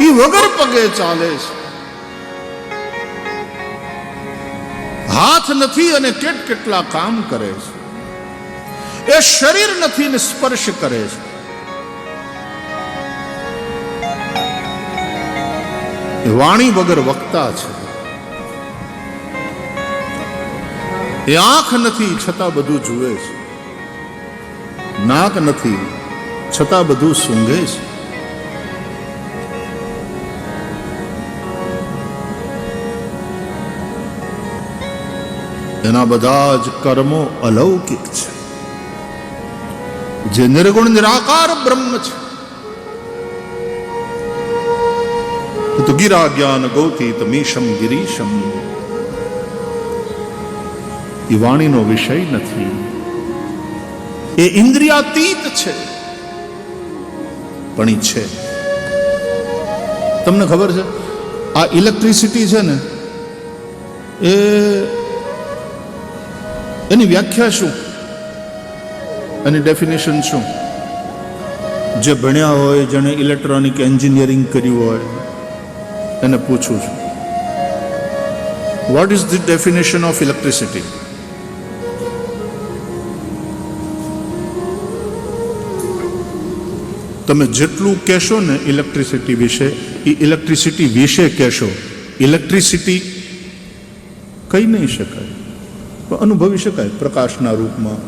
એ વગર પગે ચાલે છે. હાથ નથી અને કેટલા કામ કરે છે. એ શરીર નથી ને સ્પર્શ કરે છે. એ વાણી વગર વક્તા છે. એ આંખ નથી છતાં બધું જુએ છે. નાક નથી છતાં બધું સૂંઘે છે. એના બધા જ કર્મો અલૌકિક છે. જે નિર્ગુણ નિરાકાર બ્રહ્મ છે. તો ગિરા જ્ઞાન ગૌતી તમીશમ ગિરીશમ. એ વાણીનો વિષય નથી. એ ઇન્દ્રિયાતીત છે, પણ એ છે. તમને ખબર છે આ ઇલેક્ટ્રિસિટી છે ને, એની વ્યાખ્યા શું, એની ડેફિનેશન શું? જે ભણ્યા હોય, જેણે ઇલેક્ટ્રોનિક એન્જિનિયરિંગ કર્યું હોય, એને પૂછું છું, what is the definition of electricity? તમે જેટલું કહેશો ને ઇલેક્ટ્રિસિટી વિશે, એ ઇલેક્ટ્રિસિટી વિશે કહેશો. ઇલેક્ટ્રિસિટી કહી નહીં શકાય, પણ અનુભવી શકાય. પ્રકાશના રૂપમાં,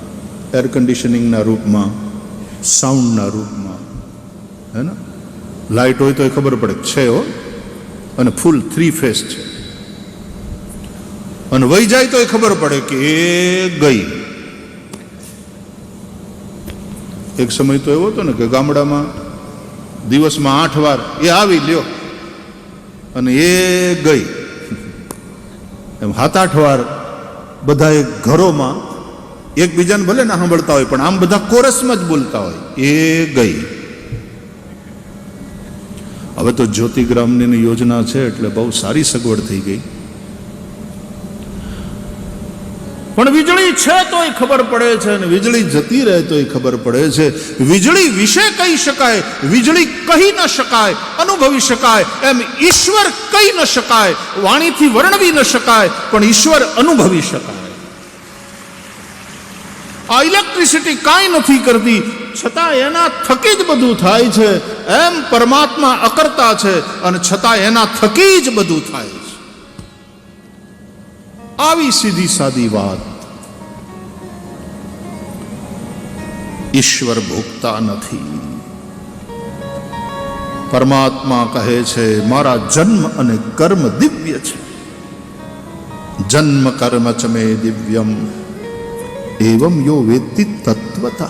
એર કન્ડિશનિંગના રૂપમાં, સાઉન્ડના રૂપમાં, હે ને? લાઇટ હોય તો એ ખબર પડે છે હો, અને ફૂલ 3 ફેસ છે. અને વહી જાય તો એ ખબર પડે કે એ ગઈ. એક સમય તો એવો હતો ને કે ગામડામાં દિવસમાં 8 વાર એ આવી લ્યો અને એ ગઈ. એમ 7-8 વાર બધા ઘરોમાં એકબીજાને ભલે ના સાંભળતા હોય, પણ આમ બધા કોરસમાં જ બોલતા હોય, એ ગઈ. હવે તો જ્યોતિગ્રામની યોજના છે એટલે બહુ સારી સગવડ થઈ ગઈ. પણ વીજળી છે તોય ખબર પડે છે, અને વીજળી જતી રહે તોય ખબર પડે છે. વીજળી વિશે કહી શકાય, વીજળી કહી ન શકાય, અનુભવી શકાય. એમ ઈશ્વર કહી ન શકાય, વાણીથી વર્ણવી ન શકાય, પણ ઈશ્વર અનુભવી શકાય. આ ઇલેક્ટ્રિસિટી કાંઈ નથી કરતી, છતાં એના થકી જ બધું થાય છે. એમ પરમાત્મા અકર્તા છે, અને છતાં એના થકી જ બધું થાય છે. આવી સીધી સાદી વાત. ઈશ્વર ભોગતા નથી. પરમાત્મા કહે છે, મારા જન્મ અને કર્મ દિવ્ય છે. જન્મ કર્મ ચ મે દિવ્યમ એવમ યો વેત્તિ તત્વતઃ.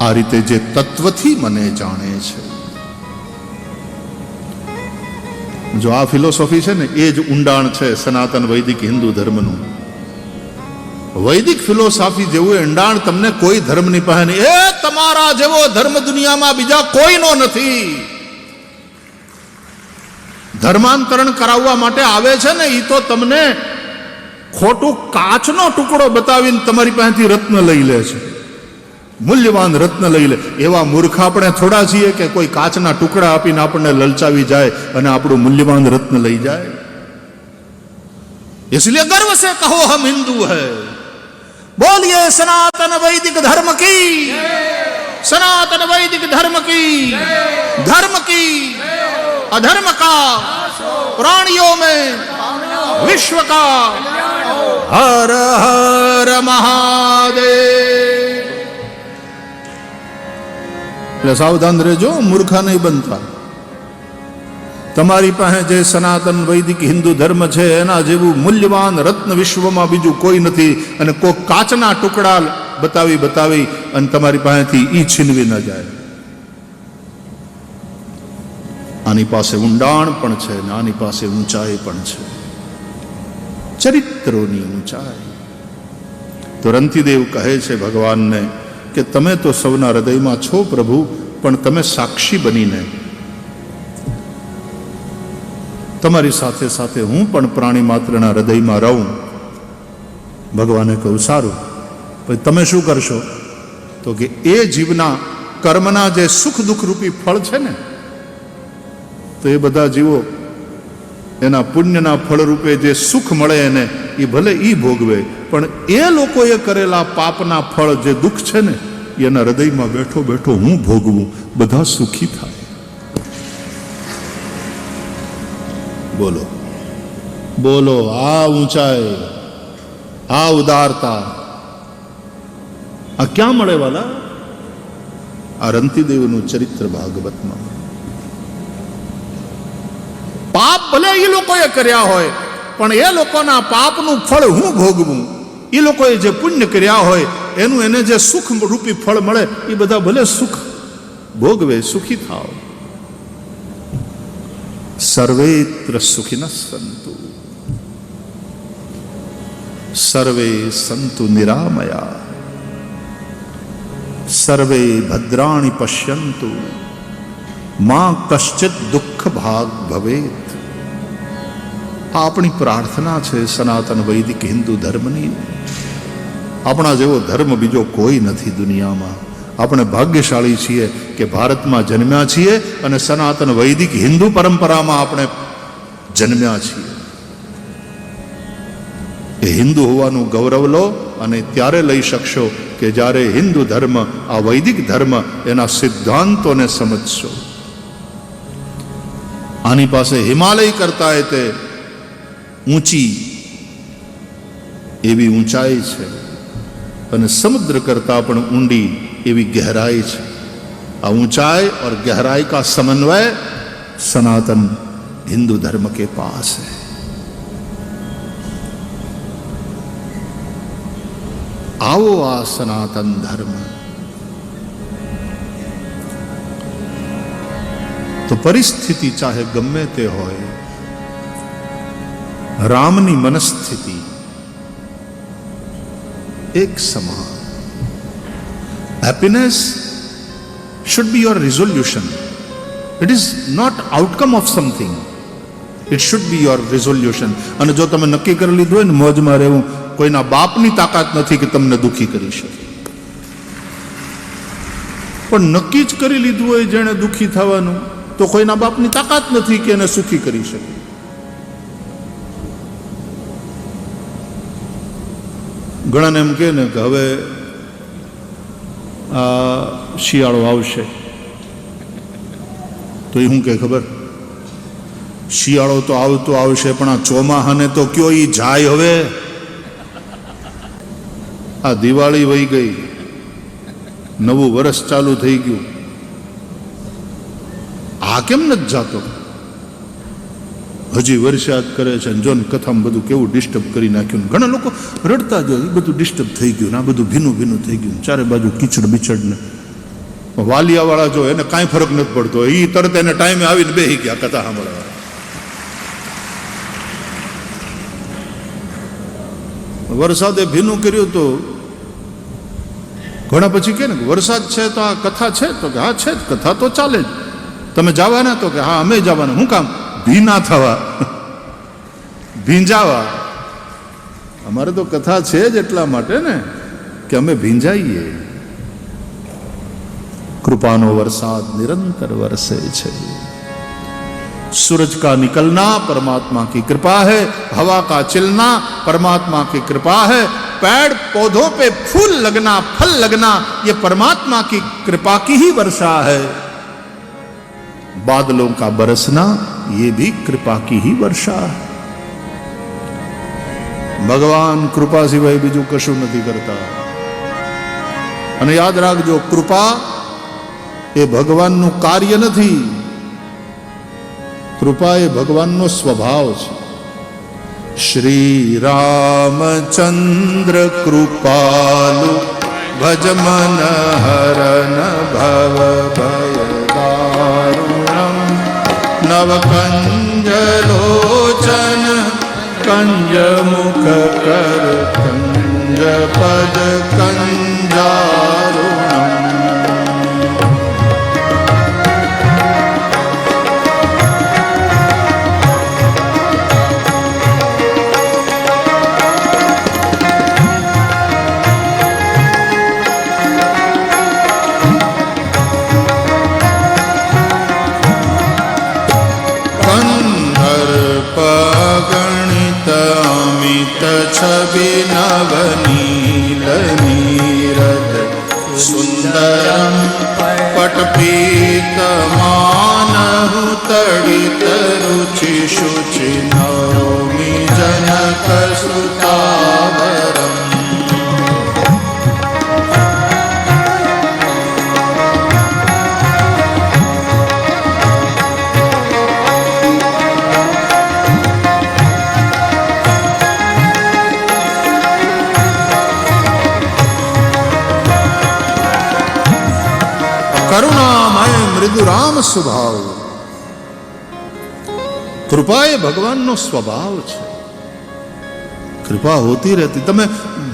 આ રીતે જે તત્વથી મને જાણે છે. જો આ ફિલોસોફી છે ને, એ જ ઊંડાણ છે સનાતન વૈદિક હિન્દુ ધર્મનું. વૈદિક ફિલોસોફી જેવું ઊંડાણ તમને કોઈ ધર્મની પાસે નહીં. એ તમારા જેવો ધર્મ દુનિયામાં બીજા કોઈનો નથી. ધર્માંતરણ કરાવવા માટે આવે છે ને, એ તો તમને ખોટું કાચનો ટુકડો બતાવીને તમારી પાસેથી રત્ન લઈ લે છે, મૂલ્યવાન રત્ન લઈ લે. એવા મૂર્ખ આપણે થોડા છીએ કે કોઈ કાચના ટુકડા આપીને આપણને લલચાવી જાય અને આપણું મૂલ્યવાન રત્ન લઈ જાય. इसलिए गर्व से कहो हम हिंदू है. बोलिए सनातन वैदिक धर्म की, सनातन वैदिक धर्म की, धर्म की अधर्म का, प्राणियों में विश्व का. हर हर महादेव. એટલે સાવધાન રહેજો, મૂર્ખા નહીં બનતા. તમારી પાસે જે સનાતન વૈદિક હિન્દુ ધર્મ છે, એના જેવું મૂલ્યવાન રત્ન વિશ્વમાં બીજું કોઈ નથી. અને કોઈ કાચના ટુકડા બતાવી અને તમારી પાસેથી ઈ છીનવી ન જાય. આની પાસે ઊંડાણ પણ છે ને આની પાસે ઊંચાઈ પણ છે, ચરિત્રોની ઊંચાઈ. તો રંતિદેવ કહે છે ભગવાનને કે તમે તો સૌના હૃદયમાં છો પ્રભુ, પણ તમે સાક્ષી બનીને તમારી સાથે સાથે હું પણ પ્રાણી માત્રના હૃદયમાં રહું. ભગવાને કહ્યું સારું, પછી તમે શું કરશો? તો કે એ જીવના કર્મના જે સુખ દુઃખ રૂપી ફળ છે ને, તો એ બધા જીવો એના પુણ્યના ફળરૂપે જે સુખ મળે એને એ ભલે એ ભોગવે, પણ એ લોકોએ કરેલા પાપના ફળ જે દુઃખ છે ને એના હૃદયમાં બેઠો બેઠો હું ભોગવું, બધા સુખી થાય. બોલો બોલો, આ ઊંચાઈ, આ ઉદારતા આ ક્યાં મળે વાલા? આ રંતિદેવનું ચરિત્ર ભાગવતમાં. પાપ ભલે એ લોકોએ કર્યા હોય, પણ એ લોકોના પાપનું ફળ હું ભોગવું. એ લોકોએ જે પુણ્ય કર્યા હોય એનું એને જે સુખ રૂપી ફળ મળે એ બધા ભલે સુખ ભોગવે, સુખી થાવ. સર્વેત્ર સુખિનઃ સંતુ સર્વે સંતુ નિરામયા સર્વે ભદ્રાણિ પશ્યન્તુ માં કશ્ચિત દુઃખ ભાગ ભવેત. આ આપણી પ્રાર્થના છે સનાતન વૈદિક હિન્દુ ધર્મની. આપણા જેવો ધર્મ બીજો કોઈ નથી દુનિયામાં. આપણે ભાગ્યશાળી છીએ કે ભારતમાં જન્મ્યા છીએ અને સનાતન વૈદિક હિન્દુ પરંપરામાં આપણે જન્મ્યા છીએ. એ હિન્દુ હોવાનું ગૌરવ લો અને ત્યારે લઈ શકશો કે જ્યારે હિન્દુ ધર્મ, આ વૈદિક ધર્મ, એના સિદ્ધાંતોને સમજશો. આની પાસે હિમાલય કરતા તે ઊંચી એવી ઊંચાઈ છે અને સમુદ્ર કરતા પણ ઊંડી એવી ગहराई છે. આ ऊंचाई और गहराई का समन्वय सनातन हिंदू धर्म के पास है. आओ आ सनातन धर्म. तो परिस्थिति चाहे गम्मे ते होय, रामनी मनस्थिति एक समान. Happiness should be your resolution. It is not outcome of something. It should be your resolution. અને જો તમે નક્કી કરી લીધું હોય ને મોજમાં રહેવું, કોઈના બાપની તાકાત નથી કે તમને દુઃખી કરી શકે. પણ નક્કી જ કરી લીધું હોય જેણે દુઃખી થવાનું, તો કોઈના બાપની તાકાત નથી કે એને સુખી કરી શકે. ઘણાને એમ કહે ને કે હવે શિયાળો આવશે, તો એ શું કે ખબર? શિયાળો તો આવતો આવશે, પણ આ ચોમાહાને તો કયો ઈ જાય. હવે આ દિવાળી વહી ગઈ, નવું વર્ષ ચાલુ થઈ ગયું, આ કેમ નથી જાતો? હજી વરસાદ કરે છે. જો કથામાં બધું કેવું ડિસ્ટર્બ કરી નાખ્યું. ઘણા લોકો રડતા જો એ બધું ડિસ્ટર્બ થઈ ગયું, આ બધું ભીનું ભીનું થઈ ગયું, ચારે બાજુ કીચડ બીચડ ને. વાલિયાવાળા જો એને કાંઈ ફરક નથી પડતો, એ તરત એને ટાઈમે આવીને બેસી ગયા કથા સાંભળવા. વરસાદે ભીનું કર્યું તો ઘણા પછી કે ને વરસાદ છે તો આ કથા છે, તો કે હા છે જ, કથા તો ચાલે જ. તમે જવાના? તો કે હા અમે જવાના. શું કામ? ભીના થવા, ભીંજાવા. અમારે તો કથા છે જ એટલા માટે ને કે અમે ભીંજાઈએ. કૃપાનો વરસાદ નિરંतर વરસે છે. सूरज का निकलना परमात्मा की कृपा है, हवा का चलना परमात्मा की कृपा है, पेड़ पौधों पे फूल लगना, फल लगना, ये परमात्मा की कृपा की ही वर्षा है. बादलों का बरसना ये भी कृपा की ही वर्षा है. ભગવાન કૃપા સિવાય બીજું કશું નથી કરતા. અને યાદ રાખજો, કૃપા એ ભગવાનનું કાર્ય નથી, કૃપા એ ભગવાનનો સ્વભાવ છે. શ્રી રામચંદ્ર કૃપાલુ ભજમન હરન ભવ ભય દારુણમ નવ કંજ લોચન કંજ મુખ કર કંજ પદ કંજારુણમ. ललित रुचि शुचि नौमि जनक सुतावरम् કરુણામય મૃદુરામ સ્વભાવ. કૃપા એ ભગવાનનો સ્વભાવ છે. કૃપા હોતી રહેતી. તમે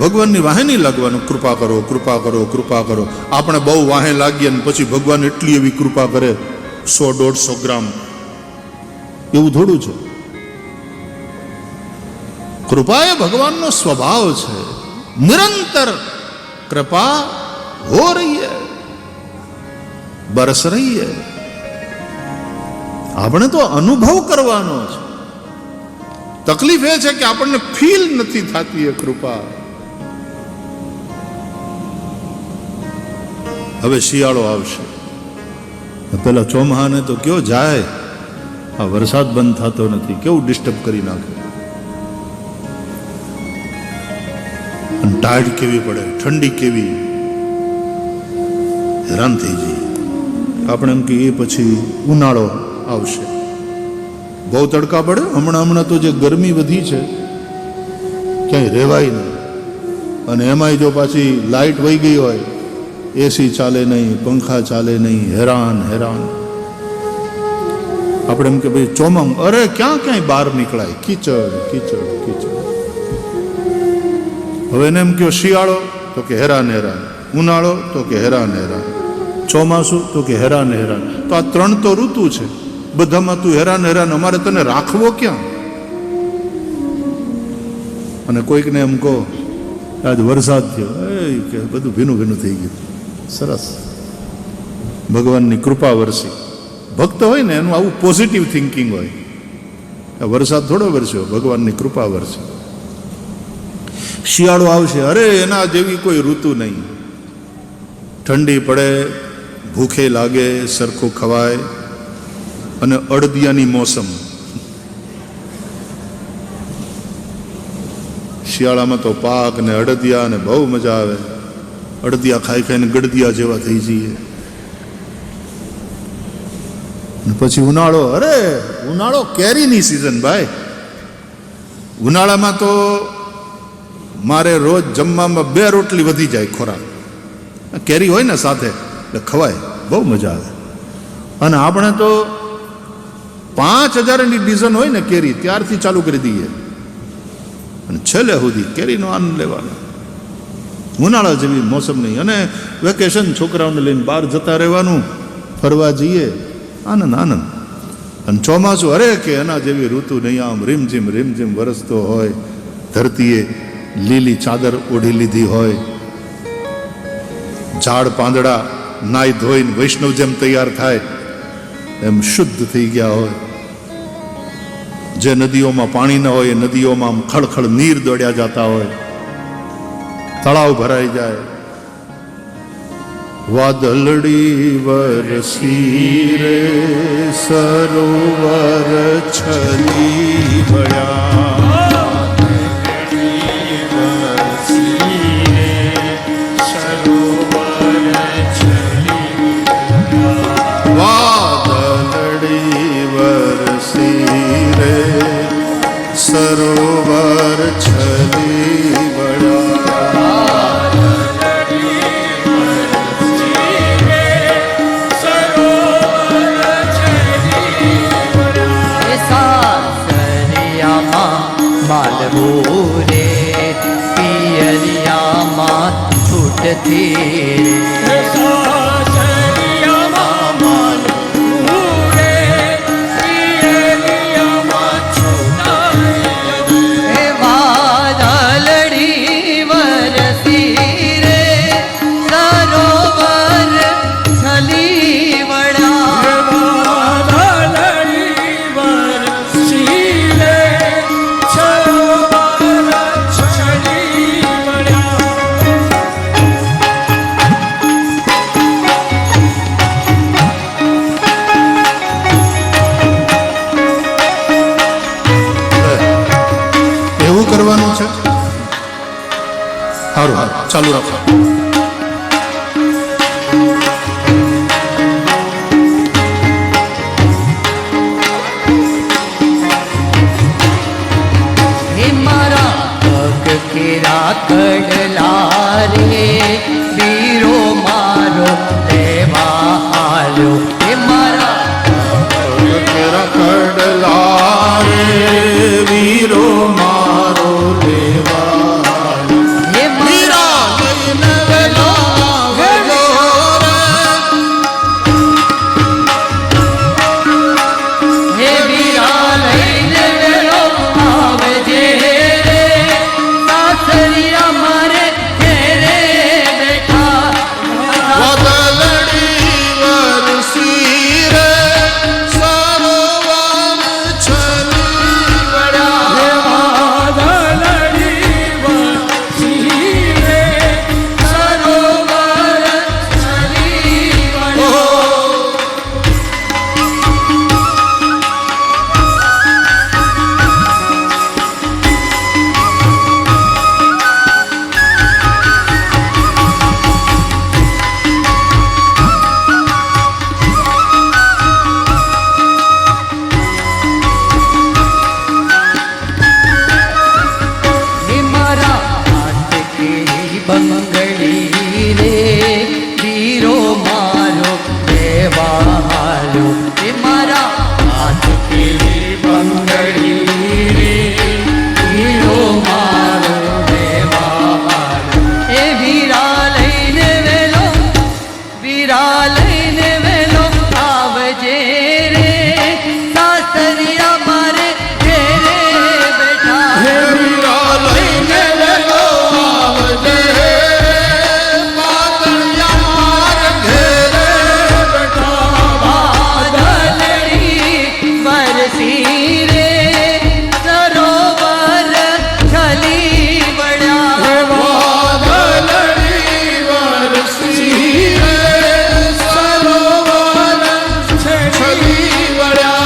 ભગવાનની વાહે નહીં લાગવાનું કૃપા કરો કૃપા કરો કૃપા કરો. આપણે બહુ વાહે લાગીએ ને પછી ભગવાન એટલી એવી કૃપા કરે 100-150 ગ્રામ, એવું થોડું છે. કૃપા એ ભગવાનનો સ્વભાવ છે. નિરંતર કૃપા હો રહી है, बरस रही है. આપણે તો અનુભવ કરવાનો છે. તકલીફ એ છે કે આપણને ફીલ નથી થતી એ કૃપા. હવે શિયાળો આવશે, પેલા ચોમાહાને તો કયો જાય, આ વરસાદ બંધ થતો નથી, કેવું ડિસ્ટર્બ કરી નાખે. ટાઢ કેવી પડે, ઠંડી કેવી, હેરાન થઈ જઈએ. આપણે એમ કે એ પછી ઉનાળો આવશે, બહુ તડકા પડે. હમણાં તો જે ગરમી વધી છે ક્યાંય રહેવાય નહીં. અને એમાંય જો પાછી લાઇટ વહી ગઈ હોય, એસી ચાલે નહીં, પંખા ચાલે નહીં, હેરાન હેરાન. આપણે એમ કે ભાઈ ચોમાસું, અરે ક્યાંય બહાર નીકળાય, કીચડ કીચડ કીચડ. હવે એને એમ કહો શિયાળો તો કે હેરાન હેરાન, ઉનાળો તો કે હેરાન હેરાન, ચોમાસું તો કે હેરાન હેરાન. તો આ 3 તો ઋતુ છે, બધામાં તું હેરાન હેરાન. અમારે તને રાખવો ક્યાં? અને કોઈકને એમ કહો આજ વરસાદ થયો, એ કે બધું ભીનું ભીનું થઈ ગયું. સરસ, ભગવાનની કૃપા વરસી. ભક્ત હોય ને એનું આવું પોઝિટિવ થિંકિંગ હોય. વરસાદ થોડો વરસ્યો, ભગવાનની કૃપા વરસી. શિયાળો આવશે, અરે એના જેવી કોઈ ઋતુ નહીં. ઠંડી પડે, ભૂખે લાગે, સરખું ખવાય. અને અડદિયાની મોસમ. શિયાળામાં તો પાક ને અડદિયા ને બહુ મજા આવે. અડદિયા ખાઈ ખાઈને ગડદિયા જેવા થઈ જઈએ. પછી ઉનાળો, અરે ઉનાળો કેરીની સિઝન ભાઈ. ઉનાળામાં તો મારે રોજ જમવામાં 2 રોટલી વધી જાય ખોરાક. કેરી હોય ને સાથે એટલે ખવાય, બહુ મજા આવે. અને આપણે તો 5000ની ડિઝાઇન હોય ને કેરી, ત્યારથી ચાલુ કરી દઈએ અને છેલ્લે સુધી કેરીનો આનંદ લેવાનો. ઉનાળા જેવી મોસમ નહીં. અને વેકેશન, છોકરાઓને લઈને બહાર જતા રહેવાનું, ફરવા જઈએ, આનંદ આનંદ. અને ચોમાસું, અરે કે એના જેવી ઋતુ નહીં. આમ રીમઝીમ વરસતો હોય, ધરતીએ લીલી ચાદર ઓઢી લીધી હોય, ઝાડ પાંદડા નાઈ ધોઈને વૈષ્ણવ જેમ તૈયાર થાય એમ શુદ્ધ થઈ ગયા હોય. જે નદીઓમાં પાણી ન હોય એ નદીઓમાં આમ ખળખળ નીર દોડ્યા જતા હોય, તળાવ ભરાઈ જાય. વાદળડી વરસી રે સરોવર છલી વળ્યા. સરોવર છલી માલભૂરે પિયરિયામાં છૂટતી સારું ચાલુ રાખો. હે મારા પગ કેરા કડલા રે વીરો મારો લેવા આવ્યો. હે મારા કડલા રે વીરો મારો લેવા હે મારા લઈને વેલો આવજો રે. હે વીરા લઈને વેલો આવજે રે. સાસરિયા મારે ઘેરે બેઠા વાદળડી વરસી રે સરોવર છલી વળ્યા. સરોવર છલી વળ્યો. હે મારા હાથ કેરી બંગડી રે વીરો મારો દેવા હાલો. હે મારા હાથ કેરી બંગડી રે વીરો મારો દેવા હાલો. હે વીરા લઈને વેલો વીરા લઈને વેલો આવજે રે. સાસરિયા મારે ઘેરે બેઠા વીરા લઈને વેલો આવજે પાતળિયા માર ઘેરે બેઠા. વાદળડી વરસી રે સરોવર છલી વળ્યા. વાદળડી વરસી રે સરોવર છલી વળ્યા.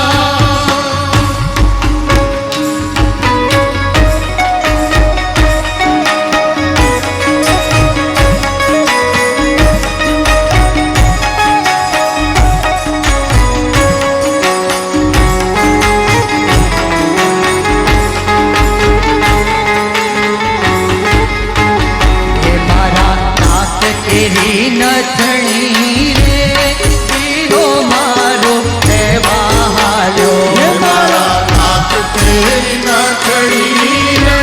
હે મારા નાક કેરી નથણી રે વીરો મારો દેવા હાલ્યો. હે મારા નાક તેરી નથણી રે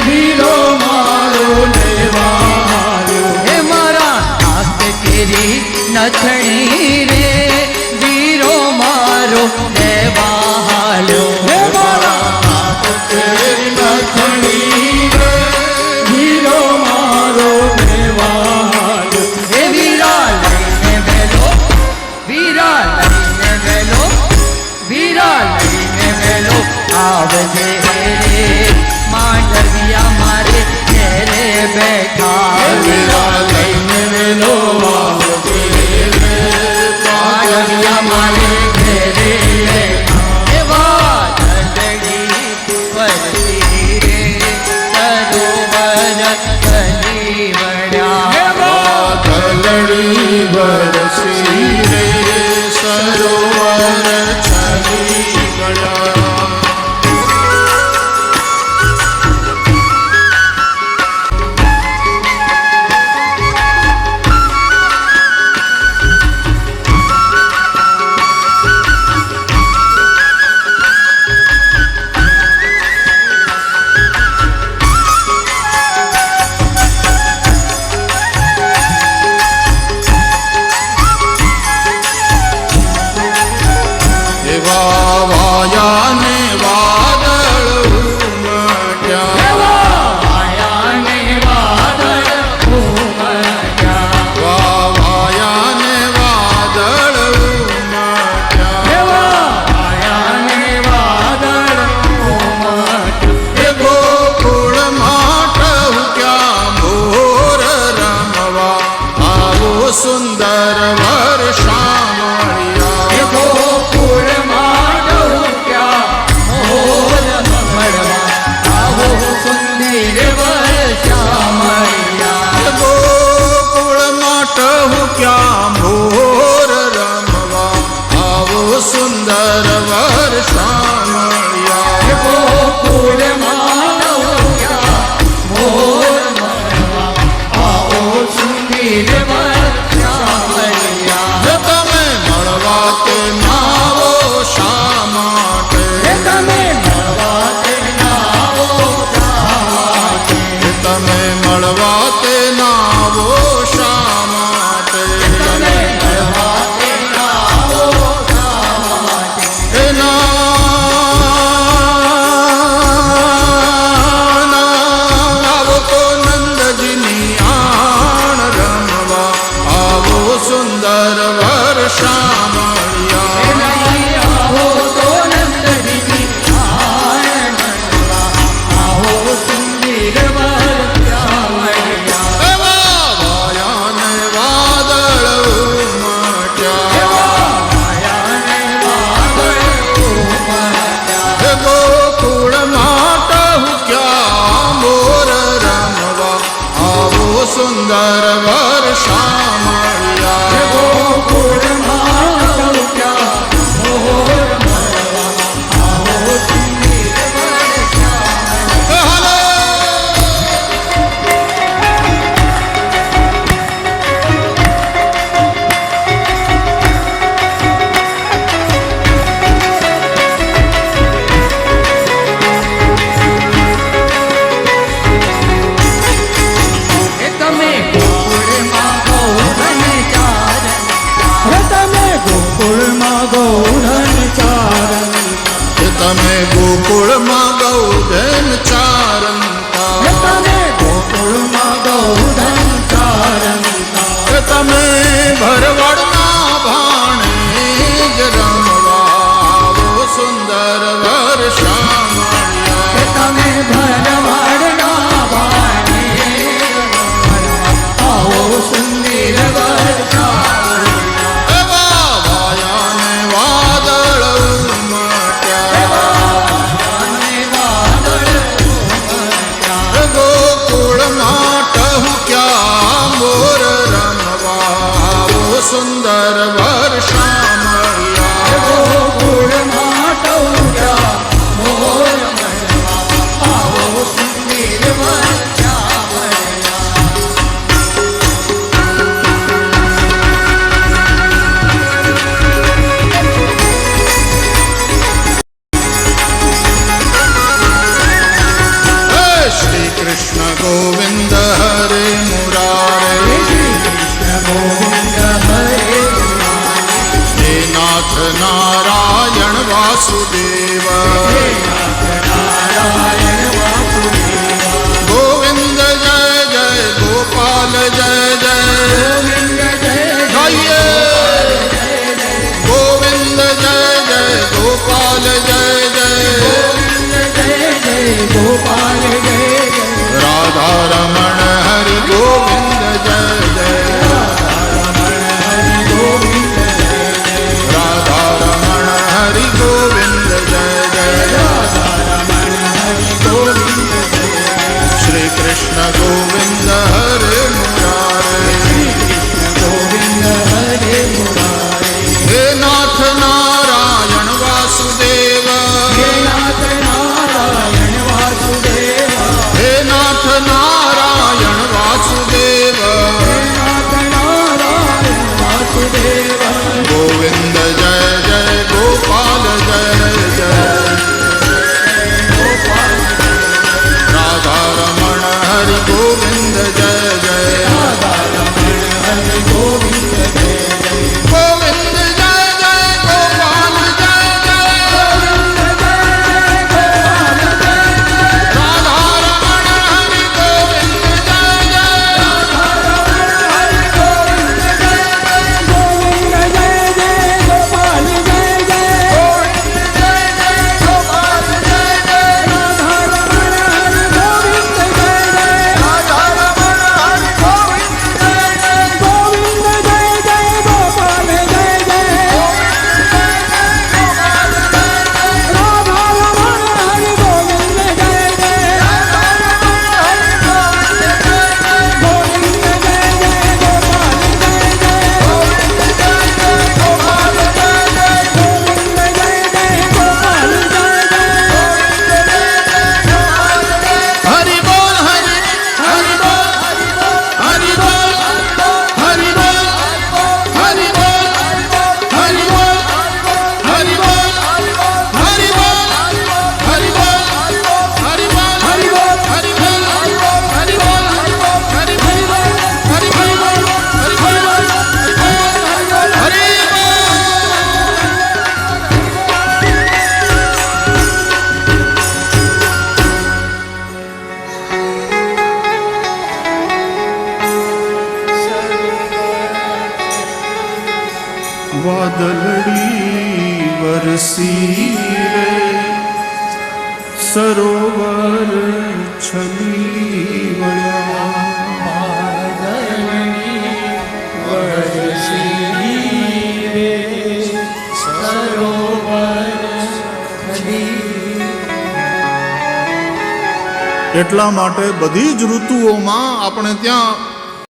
વીરો મારો લેવા આવ્યો. હે મારા નાક કેરી નથણી રે વીરો મારો દેવા હાલ્યો. હે મારા નાક તેરી નથણી રે વીરો મારો લેવા આવ્યો. હે વીરા લઈને વેલો વીરા લઈને વેલો વીરા લઈને વેલો આવજે રે. માંડવિયા મારે ઘેરે બેઠા વીરા લઈને વેલો આવજે રે. માંડવિયા મારે ઘેરે બેઠા. હે વાદળડી વરસી રે સરોવર છલી વળ્યા. વાદળડી વરસી રે સરોવર છલી વળ્યા. એવા વાયાને વાદળ ઉમટ્યા. આયાને વાદળ ઉમટ્યા. વાયાને વાદળ ઉમટ્યા. આયાને વાદળ ઉમટ્યા. એ ગોકુળ માટ ક્યાં મોર રમવા આવો સુંદર વર્ષા મળ્યા. ગોકુળમાં સુંદર વર્ષા મળ્યા. ગોકુળમાં સૌખ્યા મોર મળવા આવો સુંદર વર્ષા. હાલો. એ તમે ગોકુળમાં ગૌધન ચારણ. હે તમે ગોકુળમાં ગૌધન ચારણ. કે તમે ગોકુળમાં ગૌધન ચારંતા. હે તમે ગોકુળમાં ગૌધન ચારણ. કે તમે ભરવાડના ભાણે જ રમવા આવો સુંદર વર્ષા મળ્યા. કે તમે ભરવાડના ભાણે આવો સુંદર વર્ષા. એવા વાયાને વાદળ ઉમટ્યા. અને વાદળ ગોકુળમાં ટહુક્યા મોર રમવા આવો સુંદર વર્ષા મળ્યા. ગોકુળમાં ટહુક્યા મોર મળવા આવો સુંદર વર્ષા મળ્યા. હે શ્રી કૃષ્ણ ગોવિંદ હરે મુરારે. ગોવિંદ હરે હે નાથ નારાયણ વાસુદેવ. નારાયણ વાસુદેવ. ગોવિંદ જય જય ગોપાલ જય જય. ગોવિંદ જય ગાઈએ. ગોવિંદ જય જય ગોપાલ જય જય. ગોપાલ જય જય. રાધા રમણ હરિ ગોવિંદ જય જય. ગોવિંદ રાધા રમણ હરિ ગોવિંદ જય જય. ગોવિંદ શ્રી કૃષ્ણ ગોવિંદ હરે મુરારે. ગોવિંદ હરે મુરારે. હે નાથ નારાયણ વાસુદેવ. હે નાથ નારાયણ વાસુદેવ. હે નાથ નારાયણ વાસુદેવ. નાથ નારાયણ વાસુદેવ. ગોવિંદ જય જય ગોપાલ જય જય. રાધા રમણ હરિ ગોવિંદ જય જય. ગોવિંદ જય જય. ગોવિંદ જય જય ગોપાલ જય જય. રાધા રમણ હરિ ગોવિંદ જય જય. હરિ બોલ હરિ હરિ બોલ હરિ બોલ હરિ બોલ હરિ બોલ હરિ બોલ હરિ બોલ હરિ બોલ હરિ બોલ હરિ બોલ હરિ બોલ હરિ બોલ હરિ બોલ હરિ બોલ હરિ વાદળડી વરસી રે સરોવર છલી વળ્યા. એટલા માટે બધી જ ઋતુઓમાં આપણે ત્યાં